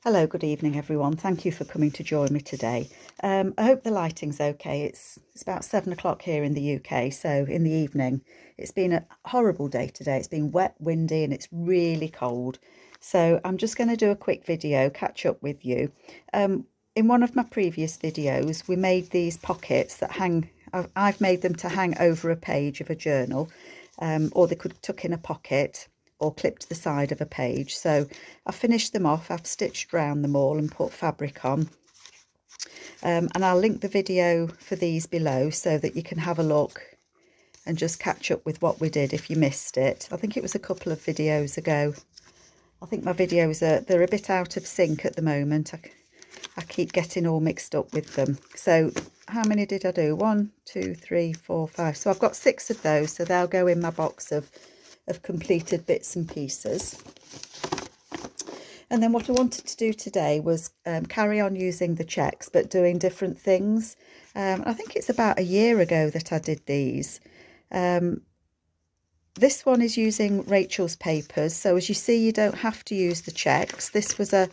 Hello, good evening everyone. Thank you for coming to join me today. I hope the lighting's okay. It's about 7 o'clock here in the UK, so in the evening. It's been a horrible day today. It's been wet, windy and it's really cold. So I'm just going to do a quick video, catch up with you. In one of my previous videos, we made these pockets that hang. I've made them to hang over a page of a journal, or they could tuck in a pocket or clip to the side of a page. So I've finished them off, I've stitched around them all and put fabric on. And I'll link the video for these below so that you can have a look and just catch up with what we did if you missed it. I think it was a couple of videos ago. I think my videos they're a bit out of sync at the moment. I keep getting all mixed up with them. So how many did I do? 1, 2, 3, 4, 5. So I've got 6 of those, so they'll go in my box of completed bits and pieces. And then what I wanted to do today was carry on using the cheques but doing different things. I think it's about a year ago that I did these. This one is using Rachel's papers, so as you see you don't have to use the cheques. This was a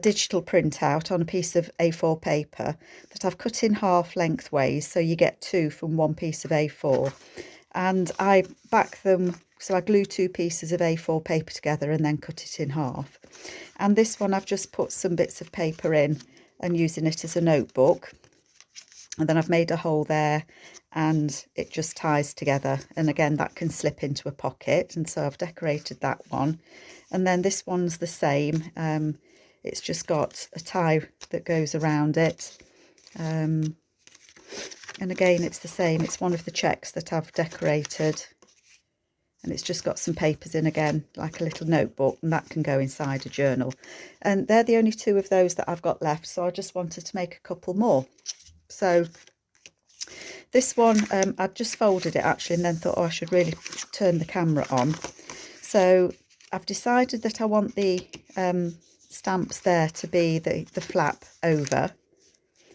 digital printout on a piece of A4 paper that I've cut in half lengthways, so you get 2 from one piece of A4. And I back them, so I glue 2 pieces of A4 paper together and then cut it in half. And this one I've just put some bits of paper in and using it as a notebook. And then I've made a hole there and it just ties together. And again, that can slip into a pocket. And so I've decorated that one. And then this one's the same. It's just got a tie that goes around it. And again, it's the same. It's one of the cheques that I've decorated. And it's just got some papers in again, like a little notebook, and that can go inside a journal. And they're the only 2 of those that I've got left, so I just wanted to make a couple more. So this one, I'd just folded it actually and then thought, oh, I should really turn the camera on. So I've decided that I want the stamps there to be the flap over.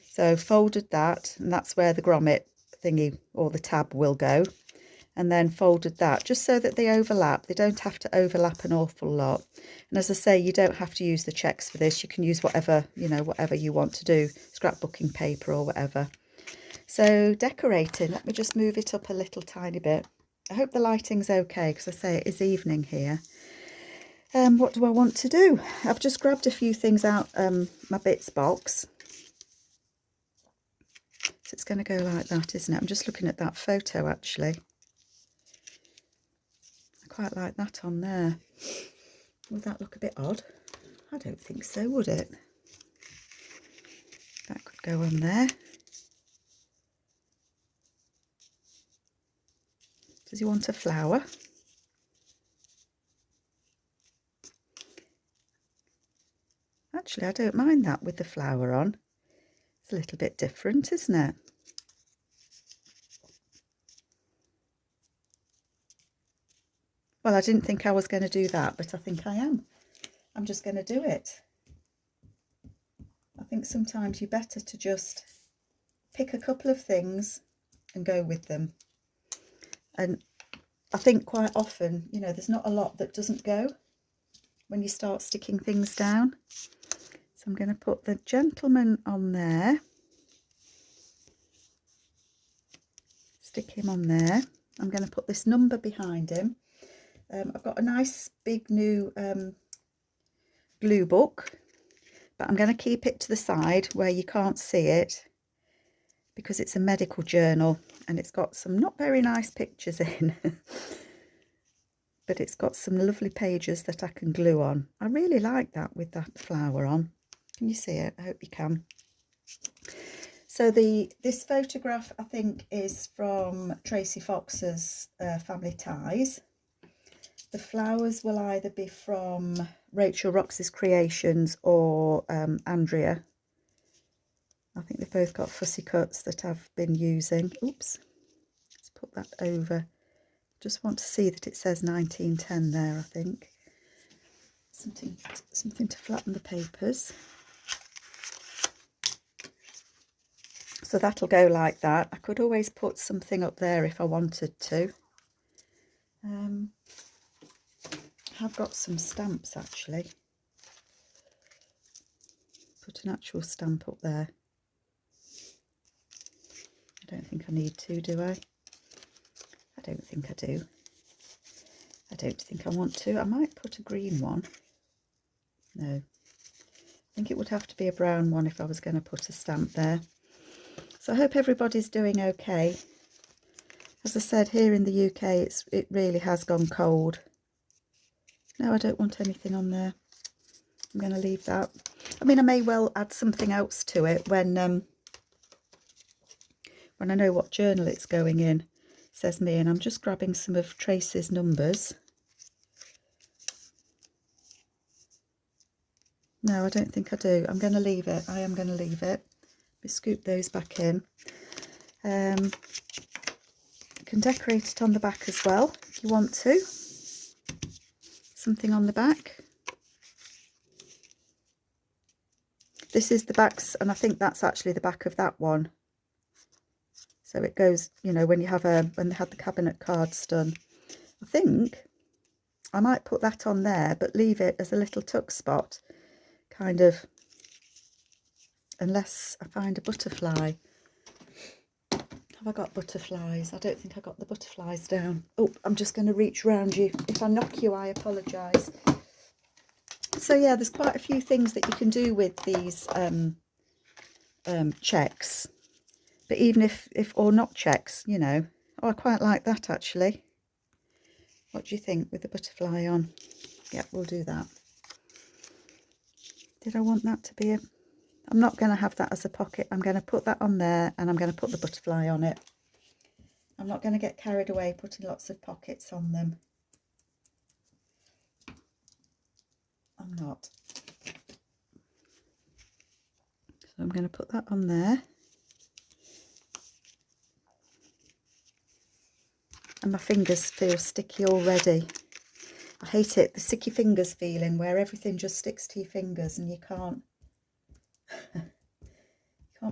So folded that, and that's where the grommet thingy or the tab will go. And then folded that just so that they overlap. They don't have to overlap an awful lot. And as I say, you don't have to use the cheques for this. You can use whatever, whatever you want to do, scrapbooking paper or whatever. So decorating, let me just move it up a little tiny bit. I hope the lighting's okay because I say it is evening here. What do I want to do? I've just grabbed a few things out my bits box. So it's going to go like that, isn't it? I'm just looking at that photo actually. I quite like that on there. Would that look a bit odd? I don't think so, would it? That could go on there. Does he want a flower? Actually, I don't mind that with the flower on. It's a little bit different, isn't it? Well, I didn't think I was going to do that, but I think I am. I'm just going to do it. I think sometimes you're better to just pick a couple of things and go with them. And I think quite often, there's not a lot that doesn't go when you start sticking things down. So I'm going to put the gentleman on there. Stick him on there. I'm going to put this number behind him. I've got a nice big new glue book, but I'm going to keep it to the side where you can't see it because it's a medical journal and it's got some not very nice pictures in. But it's got some lovely pages that I can glue on. I really like that with that flower on. Can you see it? I hope you can. So this photograph I think is from Tracy Fox's Family Ties. The flowers will either be from Rachel Rox's Creations or Andrea. I think they've both got fussy cuts that I've been using. Oops, let's put that over. Just want to see that it says 1910 there, I think. Something to flatten the papers. So that'll go like that. I could always put something up there if I wanted to. I've got some stamps actually. put an actual stamp up there. I don't think I need to, do I? I don't think I do. I don't think I want to. I might put a green one. No. I think it would have to be a brown one if I was going to put a stamp there. So I hope everybody's doing okay. As I said, here in the UK, it really has gone cold. No, I don't want anything on there. I'm going to leave that. I mean, I may well add something else to it when I know what journal it's going in, says me, and I'm just grabbing some of Tracy's numbers. No, I don't think I do. I'm going to leave it. I am going to leave it. We scoop those back in. You can decorate it on the back as well if you want to. Something on the back. This is the backs, and I think that's actually the back of that one. So it goes, you know, when you have when they had the cabinet cards done. I think I might put that on there, but leave it as a little tuck spot, kind of, unless I find a butterfly. Have I got butterflies? I don't think I got the butterflies down. Oh, I'm just going to reach round you. If I knock you, I apologise. So yeah, there's quite a few things that you can do with these cheques. But even if or not cheques, you know. Oh, I quite like that actually. What do you think with the butterfly on? Yeah, we'll do that. Did I want that to be a... I'm not going to have that as a pocket. I'm going to put that on there, and I'm going to put the butterfly on it. I'm not going to get carried away putting lots of pockets on them. I'm not. So I'm going to put that on there. And my fingers feel sticky already. I hate it, the sticky fingers feeling, where everything just sticks to your fingers and you can't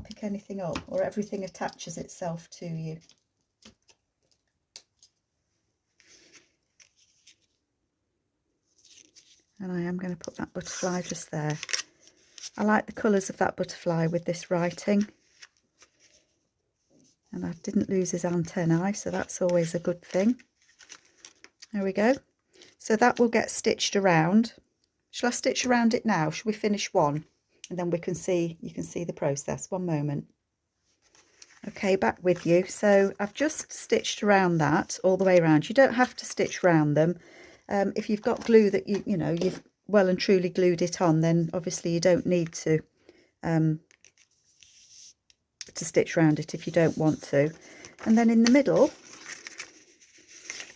pick anything up, or everything attaches itself to you. And I am going to put that butterfly just there. I like the colours of that butterfly with this writing. And I didn't lose his antennae, so that's always a good thing. There we go. So that will get stitched around. Shall I stitch around it now? Shall we finish one? And then you can see the process. One moment. Okay, back with you. So I've just stitched around that all the way around. You don't have to stitch around them. If you've got glue that you know you've well and truly glued it on, then obviously you don't need to stitch around it if you don't want to. And then in the middle,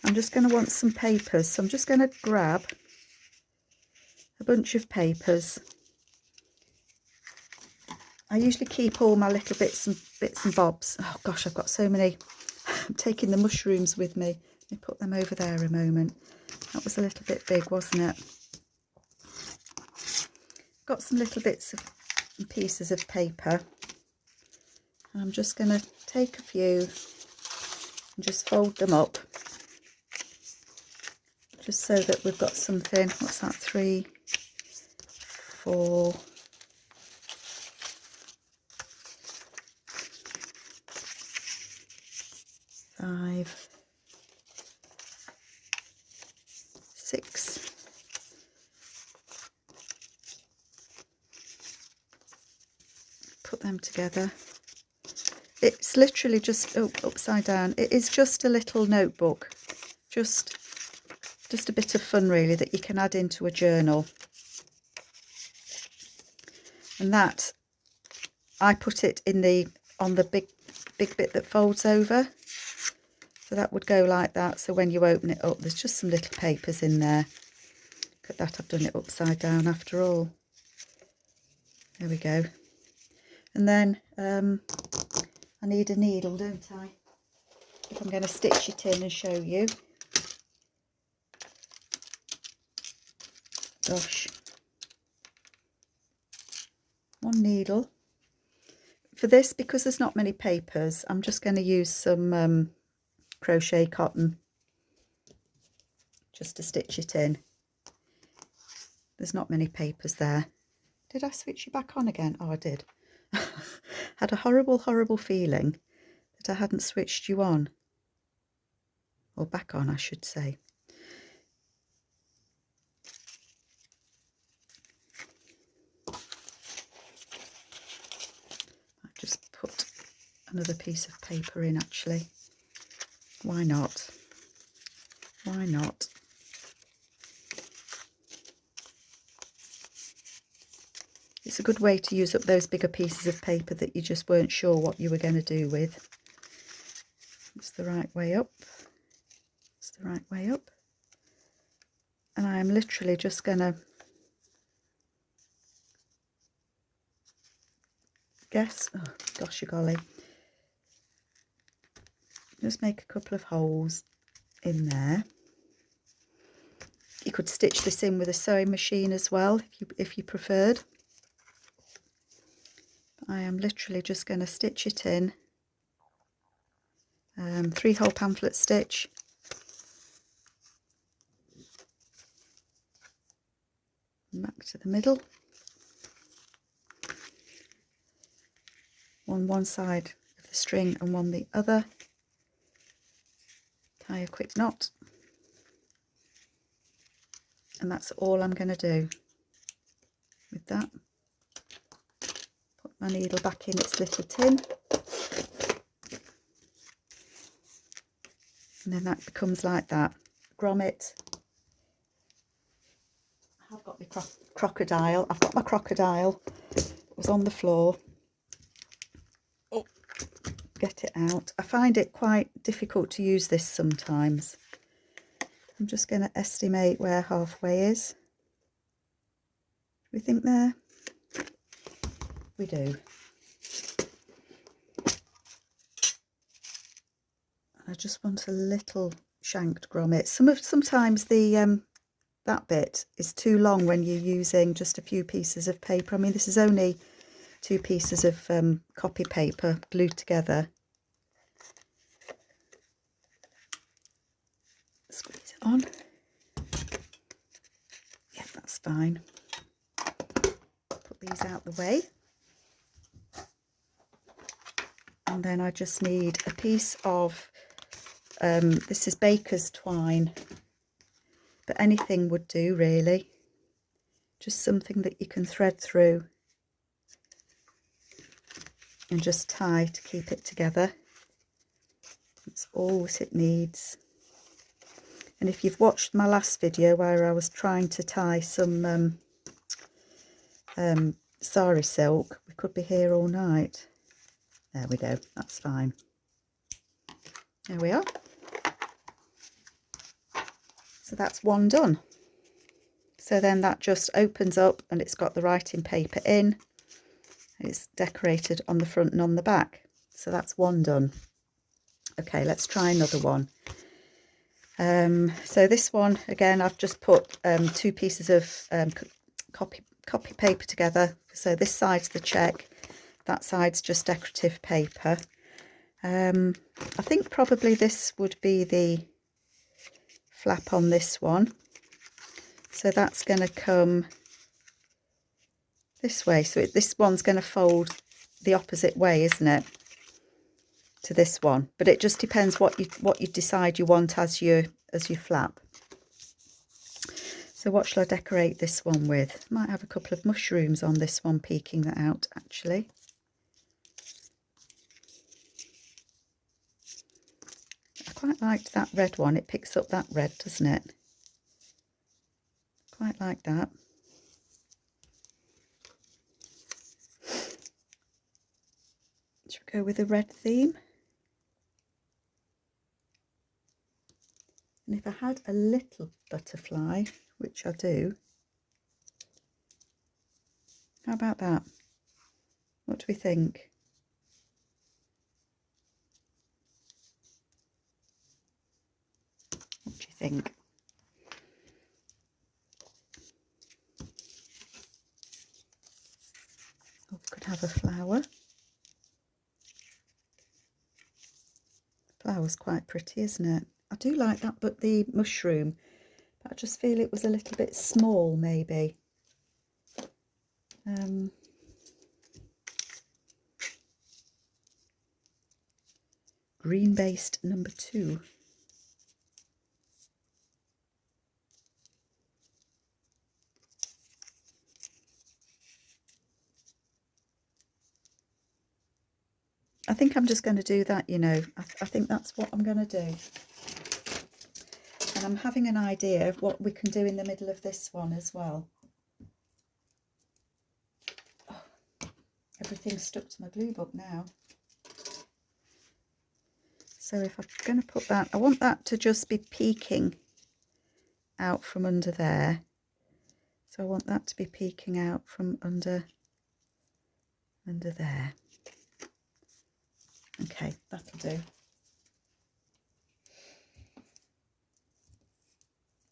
I'm just going to want some papers. So I'm just going to grab a bunch of papers. I usually keep all my little bits and bobs. Oh gosh, I've got so many. I'm taking the mushrooms with me. Let me put them over there a moment. That was a little bit big, wasn't it? Got some little bits of and pieces of paper. And I'm just going to take a few and just fold them up. Just so that we've got something. What's that? 3, 4... 5, 6, put them together. It's literally just upside down. It is just a little notebook, just a bit of fun really that you can add into a journal. And that I put it in on the big bit that folds over. So that would go like that. So when you open it up, there's just some little papers in there. Look at that, I've done it upside down after all. There we go. And then I need a needle, don't I? If I'm going to stitch it in and show you. Gosh. One needle. For this, because there's not many papers, I'm just going to use some crochet cotton just to stitch it in. There's not many papers there. Did I switch you back on again? Oh, I did. Had a horrible feeling that I hadn't switched you on. Or back on, I should say. I just put another piece of paper in, actually. Why not? Why not? It's a good way to use up those bigger pieces of paper that you just weren't sure what you were going to do with. It's the right way up. It's the right way up. And I am literally just going to oh gosh, golly. Just make a couple of holes in there. You could stitch this in with a sewing machine as well if you preferred. I am literally just going to stitch it in. 3-hole pamphlet stitch. Back to the middle. One side of the string and one the other. Tie a quick knot. And that's all I'm going to do with that. Put my needle back in its little tin. And then that becomes like that. Grommet. I have got my crocodile. I've got my crocodile. It was on the floor. Oh, get it out. I find it quite difficult to use this sometimes. I'm just going to estimate where halfway is. We think there? We do. I just want a little shanked grommet. Sometimes the that bit is too long when you're using just a few pieces of paper. I mean, this is only 2 pieces of copy paper glued together. Squeeze it on. Yeah, that's fine. Put these out the way. And then I just need a piece of, this is baker's twine, but anything would do really. Just something that you can thread through and just tie to keep it together. That's all that it needs. And if you've watched my last video where I was trying to tie some sari silk, we could be here all night. There we go, that's fine. There we are. So that's one done. So then that just opens up and it's got the writing paper in. It's decorated on the front and on the back. So that's one done. Okay, let's try another one. So this one, again, I've just put 2 pieces of copy paper together. So this side's the check, that side's just decorative paper. I think probably this would be the flap on this one. So that's going to come this way. So this one's going to fold the opposite way, isn't it, to this one? But it just depends what you decide you want as your flap. So what shall I decorate this one with? Might have a couple of mushrooms on this one, peeking that out actually. I quite liked that red one. It picks up that red, doesn't it? Quite like that. Should we go with a red theme? And if I had a little butterfly, which I do, how about that? What do we think? What do you think? Oh, we could have a flower. Flower's quite pretty, isn't it? I do like that, but the mushroom, but I just feel it was a little bit small, maybe. Green based number 2. I think I'm just going to do that, you know. I think that's what I'm going to do. And I'm having an idea of what we can do in the middle of this one as well. Oh, everything's stuck to my glue book now. So if I'm going to put that, I want that to just be peeking out from under there. So I want that to be peeking out from under there. Okay, that'll do.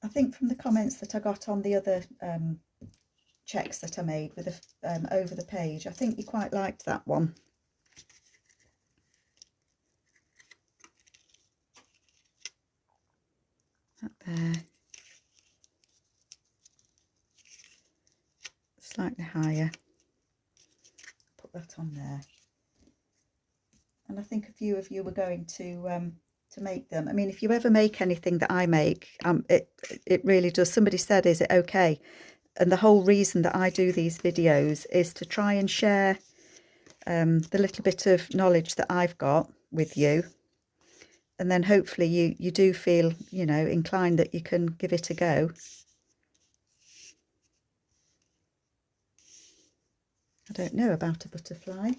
I think from the comments that I got on the other checks that I made with the over the page, I think you quite liked that one. That there. Slightly higher. Put that on there. And I think a few of you were going to make them. I mean, if you ever make anything that I make, it really does. Somebody said, is it okay? And the whole reason that I do these videos is to try and share the little bit of knowledge that I've got with you. And then hopefully you do feel, you know, inclined that you can give it a go. I don't know about a butterfly.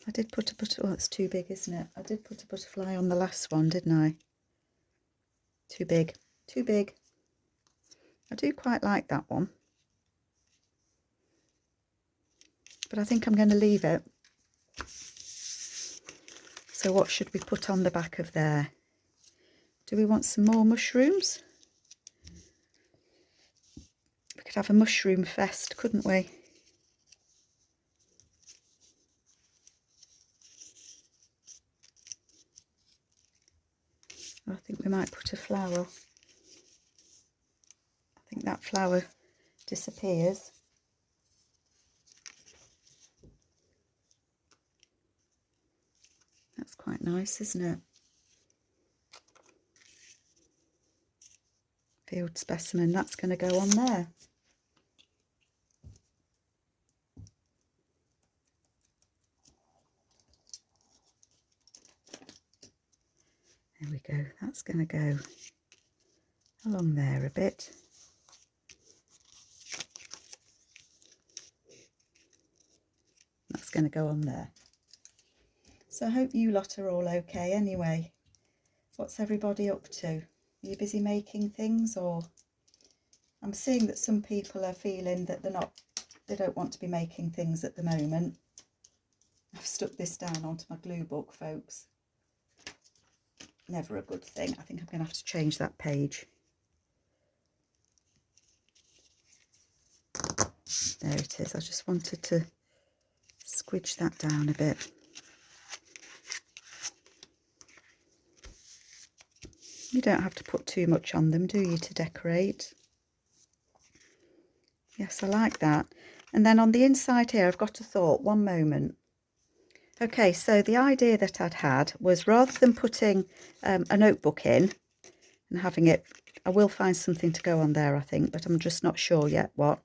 I did put a butterfly, oh, it's too big, isn't it? I did put a butterfly on the last one, didn't I? Too big, too big. I do quite like that one. But I think I'm going to leave it. So what should we put on the back of there? Do we want some more mushrooms? We could have a mushroom fest, couldn't we? I think we might put a flower. I think that flower disappears. That's quite nice, isn't it? Field specimen, that's going to go on there. There we go, that's going to go along there a bit. That's going to go on there. So I hope you lot are all okay anyway. What's everybody up to? Are you busy making things, or I'm seeing that some people are feeling that they don't want to be making things at the moment. I've stuck this down onto my glue book, folks. Never a good thing. I think I'm going to have to change that page. There it is. I just wanted to squidge that down a bit. You don't have to put too much on them, do you, to decorate? Yes, I like that. And then on the inside here, I've got a thought. One moment. Okay, so the idea that I'd had was, rather than putting a notebook in and having it, I will find something to go on there, I think, but I'm just not sure yet what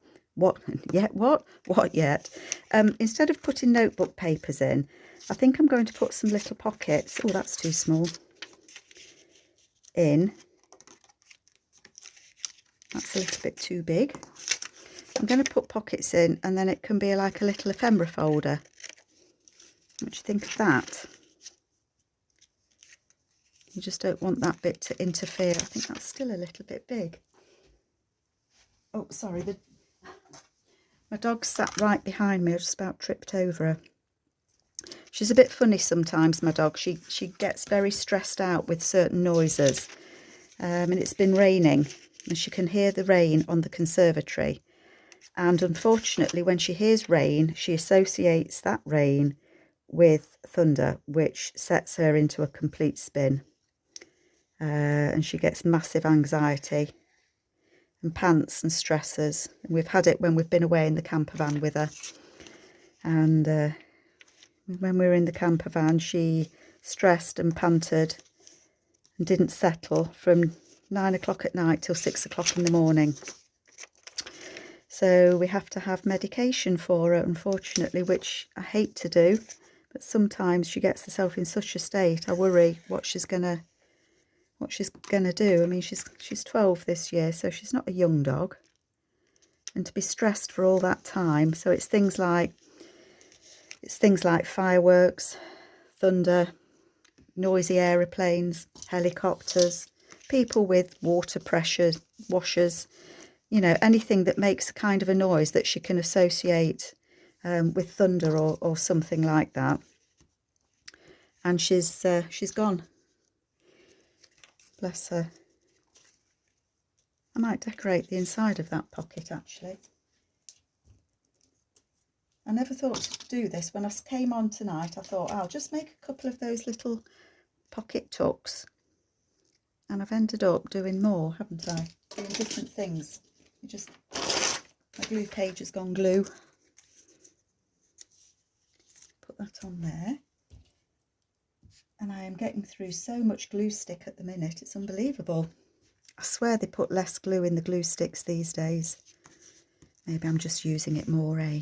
yet. Instead of putting notebook papers in, I think I'm going to put some little pockets. Oh, that's too small. In. That's a little bit too big. I'm going to put pockets in, and then it can be like a little ephemera folder. What do you think of that? You just don't want that bit to interfere. I think that's still a little bit big. Oh, sorry, my dog sat right behind me. I just about tripped over her. She's a bit funny sometimes, my dog. She gets very stressed out with certain noises. And it's been raining, and she can hear the rain on the conservatory. And unfortunately, when she hears rain, she associates that rain with thunder, which sets her into a complete spin. And she gets massive anxiety. and pants and stressers. And we've had it when we've been away in the camper van with her. And when we were in the camper van, she stressed and panted and didn't settle from 9 o'clock at night till 6 o'clock in the morning. So we have to have medication for her, unfortunately, which I hate to do. But sometimes she gets herself in such a state, I worry what she's gonna do. I mean, she's 12 this year, so she's not a young dog. And to be stressed for all that time, so it's things like fireworks, thunder, noisy aeroplanes, helicopters, people with water pressure washers, you know, anything that makes a kind of a noise that she can associate with thunder or something like that. And she's gone. Bless her. I might decorate the inside of that pocket, actually. I never thought to do this. When I came on tonight, I thought I'll just make a couple of those little pocket tucks. And I've ended up doing more, haven't I? Doing different things. My glue page has gone glue. Put that on there. And I am getting through so much glue stick at the minute. It's unbelievable. I swear they put less glue in the glue sticks these days. Maybe I'm just using it more, eh?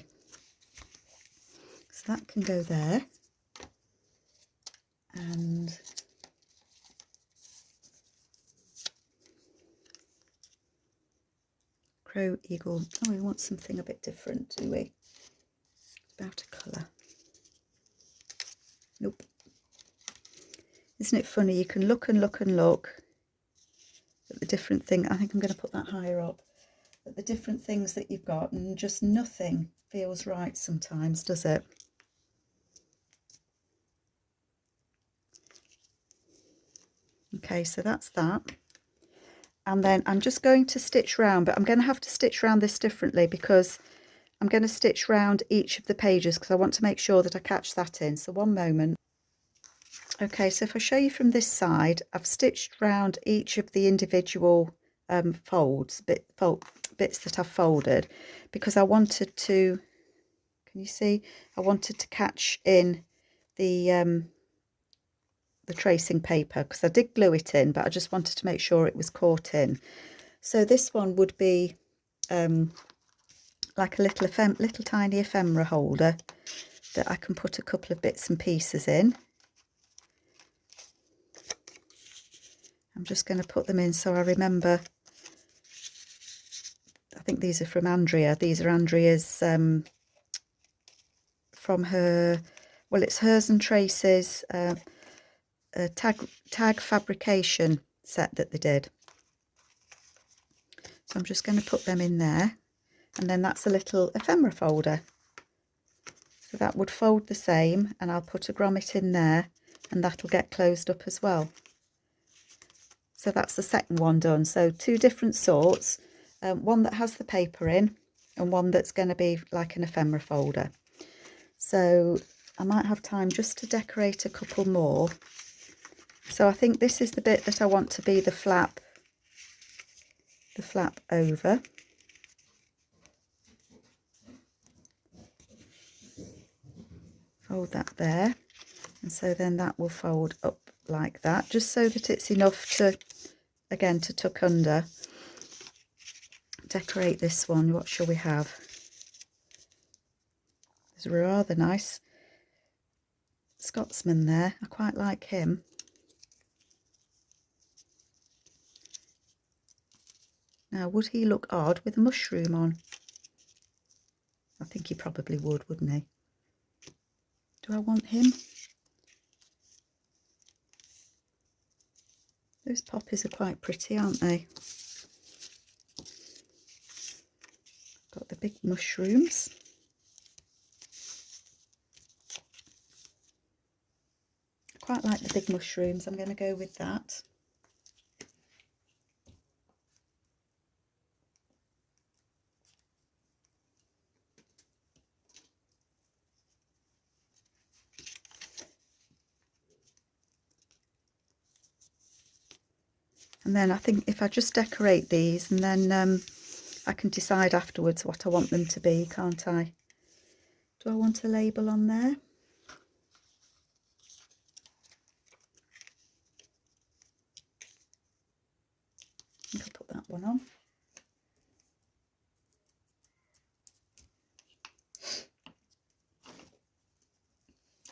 So that can go there. And crow, eagle. Oh, we want something a bit different, do we? About a colour. Nope. Isn't it funny? You can look and look and look at the different thing. I think I'm going to put that higher up. At the different things that you've got, and just nothing feels right sometimes, does it? Okay, so that's that. And then I'm just going to stitch round, but I'm going to have to stitch round this differently because I'm going to stitch round each of the pages because I want to make sure that I catch that in. So one moment. Okay, so if I show you from this side, I've stitched round each of the individual bits that I've folded because I wanted to, can you see? I wanted to catch in the tracing paper because I did glue it in, but I just wanted to make sure it was caught in. So this one would be like a little tiny ephemera holder that I can put a couple of bits and pieces in. I'm just going to put them in so I remember. I think these are from Andrea. These are Andrea's from her, well, it's hers and Tracy's a tag fabrication set that they did. So I'm just going to put them in there. And then that's a little ephemera folder. So that would fold the same, and I'll put a grommet in there and that'll get closed up as well. So that's the second one done. So two different sorts, one that has the paper in and one that's going to be like an ephemera folder. So I might have time just to decorate a couple more. So I think this is the bit that I want to be the flap over. Fold that there, and so then that will fold up like that, just so that it's enough to, again, to tuck under. Decorate this one. What shall we have? There's a rather nice Scotsman there. I quite like him. Now, would he look odd with a mushroom on? I think he probably would, wouldn't he? Do I want him? Those poppies are quite pretty, aren't they? Got the big mushrooms. I quite like the big mushrooms. I'm going to go with that. And then I think if I just decorate these, and then I can decide afterwards what I want them to be, can't I? Do I want a label on there? I think I'll put that one on.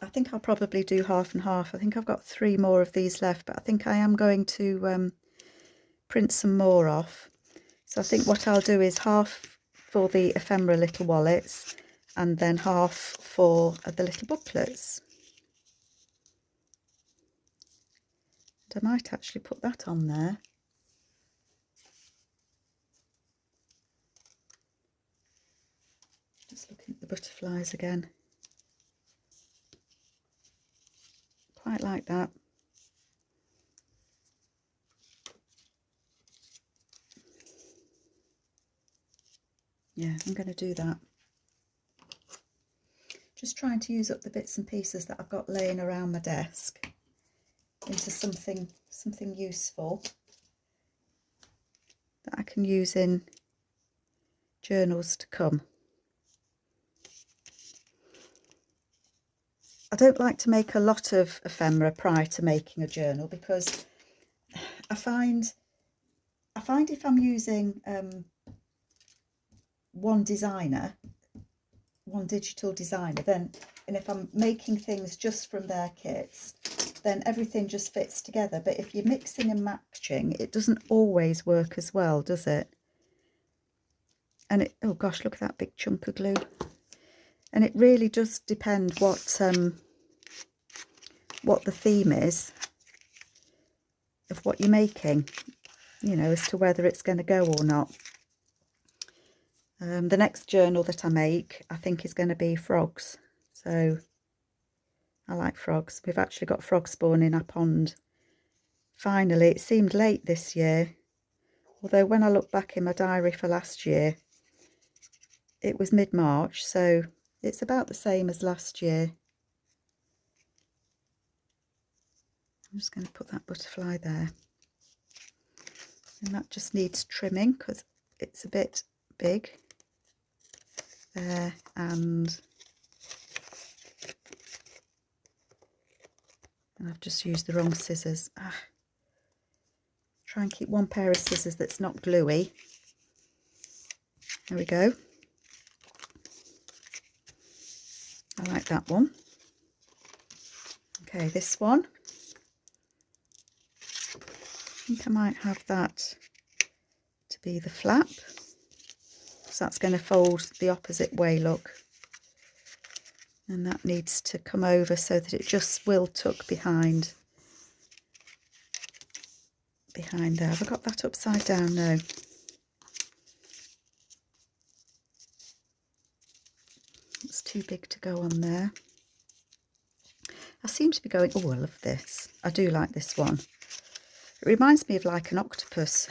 I think I'll probably do half and half. I think I've got 3 more of these left, but I think I am going to print some more off. So I think what I'll do is half for the ephemera little wallets and then half for the little booklets. And I might actually put that on there. Just looking at the butterflies again. Quite like that. Yeah, I'm going to do that. Just trying to use up the bits and pieces that I've got laying around my desk into something useful that I can use in journals to come. I don't like to make a lot of ephemera prior to making a journal, because I find if I'm using one digital designer, then, and if I'm making things just from their kits, then everything just fits together. But if you're mixing and matching, it doesn't always work as well, does it? And it, oh gosh, look at that big chunk of glue. And it really does depend what the theme is of what you're making, you know, as to whether it's going to go or not. The next journal that I make, I think, is going to be frogs. So I like frogs. We've actually got frog spawn in our pond. Finally, it seemed late this year, although when I look back in my diary for last year, it was mid-March, so it's about the same as last year. I'm just going to put that butterfly there. And that just needs trimming because it's a bit big. There, and I've just used the wrong scissors. Try and keep one pair of scissors that's not gluey. There we go. I like that one. Okay, this one. I think I might have that to be the flap. So that's going to fold the opposite way, look. And that needs to come over so that it just will tuck behind there. Have I got that upside down? No. It's too big to go on there. I seem to be going, oh, I love this. I do like this one. It reminds me of like an octopus.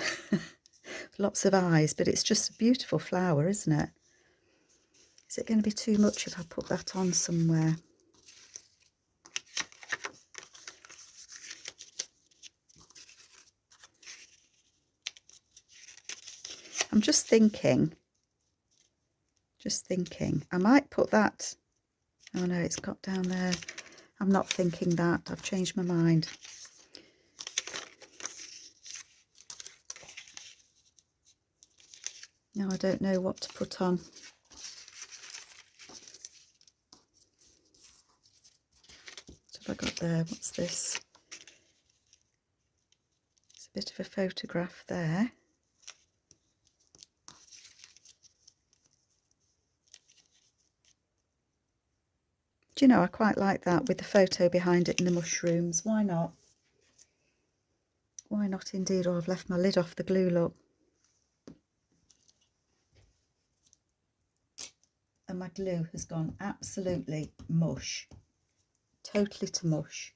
Lots of eyes, but it's just a beautiful flower, isn't it? Is it going to be too much if I put that on somewhere? I'm just thinking, I might put that, oh no, it's got down there. I'm not thinking that, I've changed my mind. Now I don't know what to put on. What have I got there? What's this? It's a bit of a photograph there. Do you know, I quite like that with the photo behind it and the mushrooms. Why not? Why not indeed? Oh, I've left my lid off the glue, look. And my glue has gone absolutely mush. Totally to mush.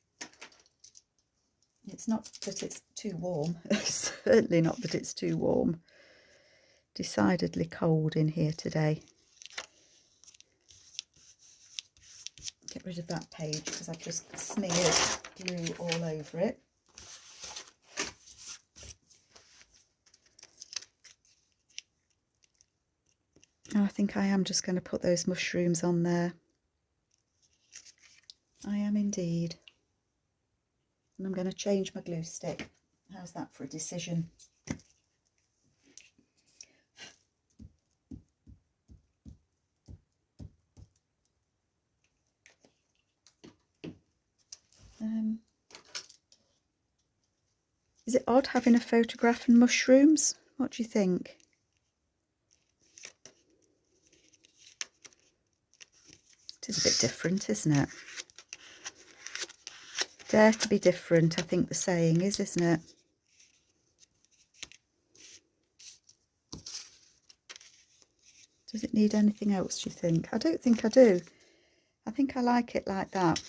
It's not that it's too warm. It's certainly not that it's too warm. Decidedly cold in here today. Get rid of that page because I've just smeared glue all over it. I think I am just going to put those mushrooms on there. I am indeed. And I'm going to change my glue stick. How's that for a decision? Is it odd having a photograph and mushrooms? What do you think? It is a bit different, isn't it? Dare to be different, I think the saying is, isn't it? Does it need anything else, do you think? I don't think I do. I think I like it like that.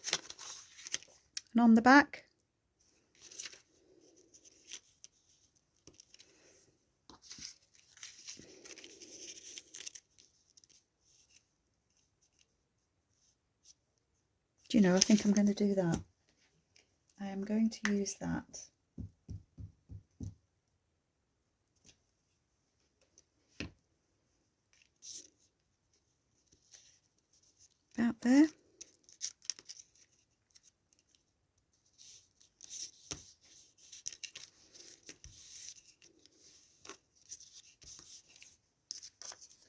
And on the back, do you know, I think I'm going to do that. I am going to use that. About there.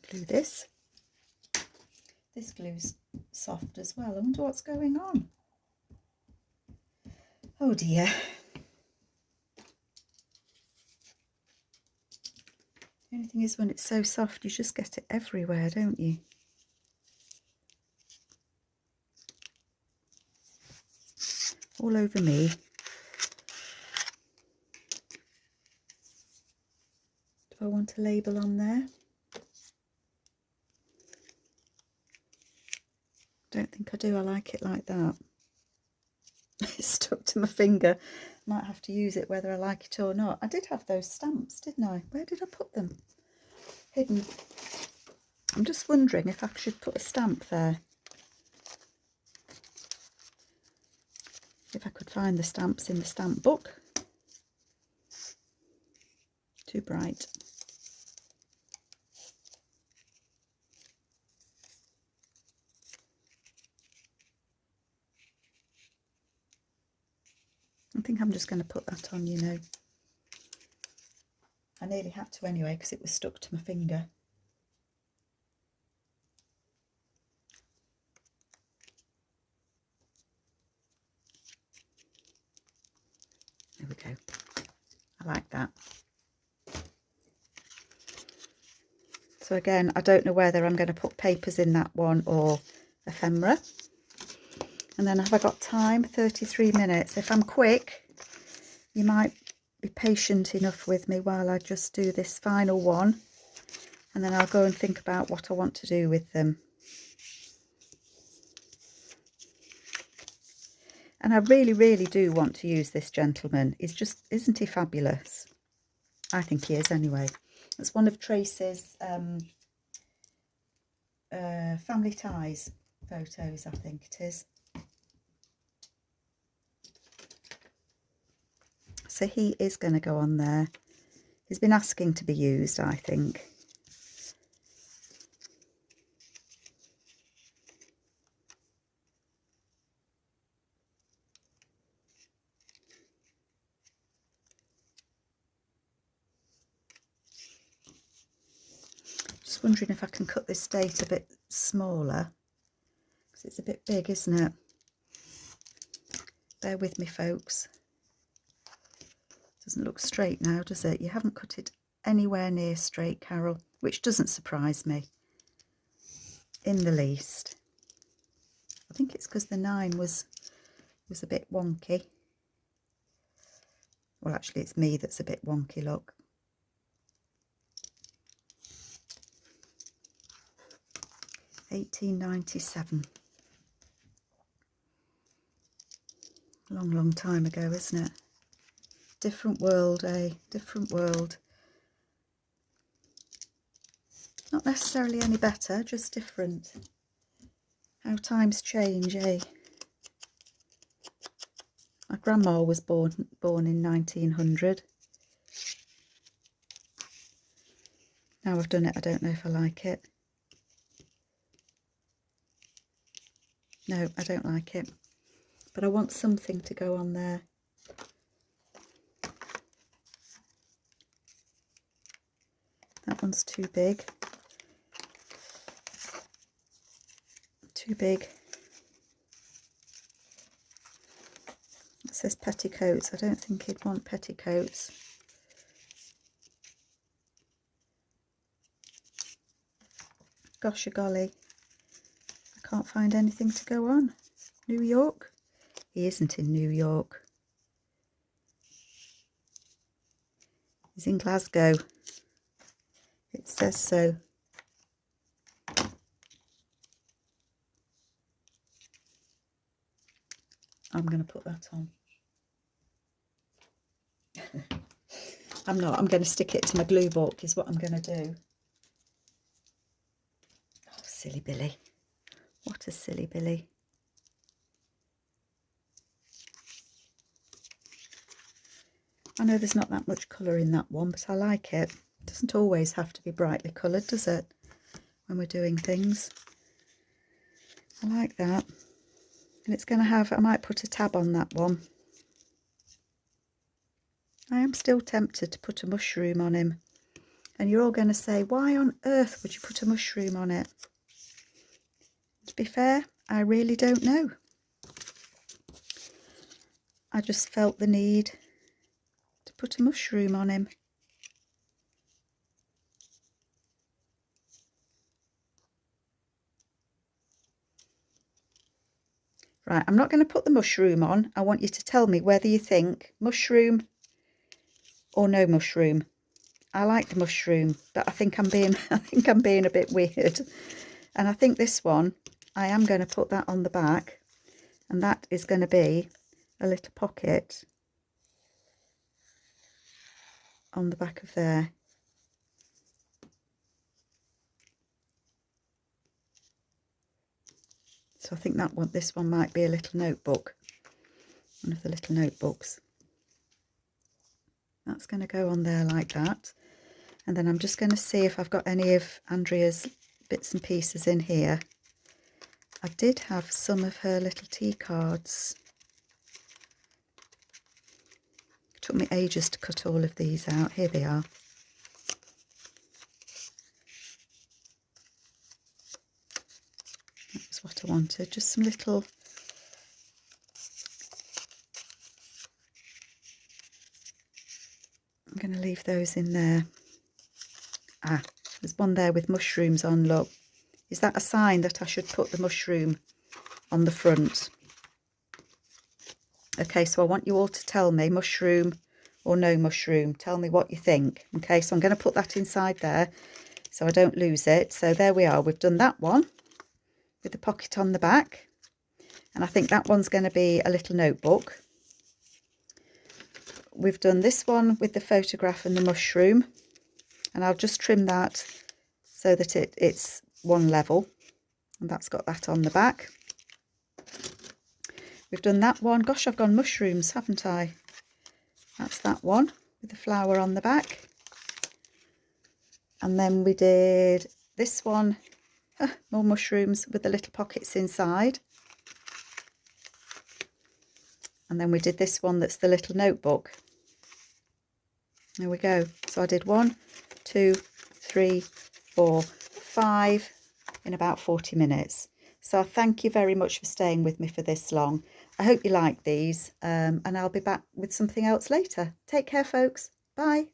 Glue this. This glue's soft as well. I wonder what's going on. Oh dear. The only thing is, when it's so soft, you just get it everywhere, don't you? All over me. Do I want a label on there? Don't think I do. I like it like that. It's stuck to my finger. Might have to use it whether I like it or not. I did have those stamps, didn't I? Where did I put them? Hidden. I'm just wondering if I should put a stamp there. If I could find the stamps in the stamp book. Too bright. I think I'm just going to put that on, you know. I nearly had to anyway because it was stuck to my finger. There we go. I like that. So again, I don't know whether I'm going to put papers in that one or ephemera. And then have I got time? 33 minutes. If I'm quick, you might be patient enough with me while I just do this final one. And then I'll go and think about what I want to do with them. And I really, really do want to use this gentleman. He's just, isn't he fabulous? I think he is anyway. It's one of Tracy's family ties photos, I think it is. So he is going to go on there. He's been asking to be used, I think. Just wondering if I can cut this date a bit smaller, because it's a bit big, isn't it? Bear with me, folks. Doesn't look straight now, does it? You haven't cut it anywhere near straight, Carol, which doesn't surprise me in the least. I think it's because the 9 was a bit wonky. Well, actually, it's me that's a bit wonky, look. £18.97. Long, long time ago, isn't it? Different world, eh? Different world. Not necessarily any better, just different. How times change, eh? My grandma was born in 1900. Now I've done it, I don't know if I like it. No, I don't like it. But I want something to go on there. That one's too big. Too big. It says petticoats. I don't think he'd want petticoats. Gosh, golly. I can't find anything to go on. New York? He isn't in New York. He's in Glasgow. It says so. I'm going to put that on. I'm not. I'm going to stick it to my glue book is what I'm going to do. Oh, silly Billy. What a silly Billy. I know there's not that much colour in that one, but I like it. It doesn't always have to be brightly coloured, does it, when we're doing things? I like that. And it's going to have, I might put a tab on that one. I am still tempted to put a mushroom on him. And you're all going to say, why on earth would you put a mushroom on it? To be fair, I really don't know. I just felt the need to put a mushroom on him. Right, I'm not going to put the mushroom on. I want you to tell me whether you think mushroom or no mushroom. I like the mushroom, but I think I'm being a bit weird. And I think this one, I am going to put that on the back, and that is going to be a little pocket on the back of there. So I think that one, this one might be a little notebook, one of the little notebooks. That's going to go on there like that. And then I'm just going to see if I've got any of Andrea's bits and pieces in here. I did have some of her little tea cards. It took me ages to cut all of these out. Here they are. That's what I wanted. Just some little... I'm going to leave those in there. Ah, there's one there with mushrooms on, look. Is that a sign that I should put the mushroom on the front? Okay, so I want you all to tell me mushroom or no mushroom. Tell me what you think. Okay, so I'm going to put that inside there so I don't lose it. So there we are. We've done that one with the pocket on the back. And I think that one's going to be a little notebook. We've done this one with the photograph and the mushroom. And I'll just trim that so that it's one level. And that's got that on the back. We've done that one. Gosh, I've gone mushrooms, haven't I? That's that one with the flower on the back. And then we did this one, more mushrooms with the little pockets inside. And then we did this one that's the little notebook. There we go. So I did 1, 2, 3, 4, 5 in about 40 minutes. So thank you very much for staying with me for this long. I hope you like these, and I'll be back with something else later. Take care, folks. Bye.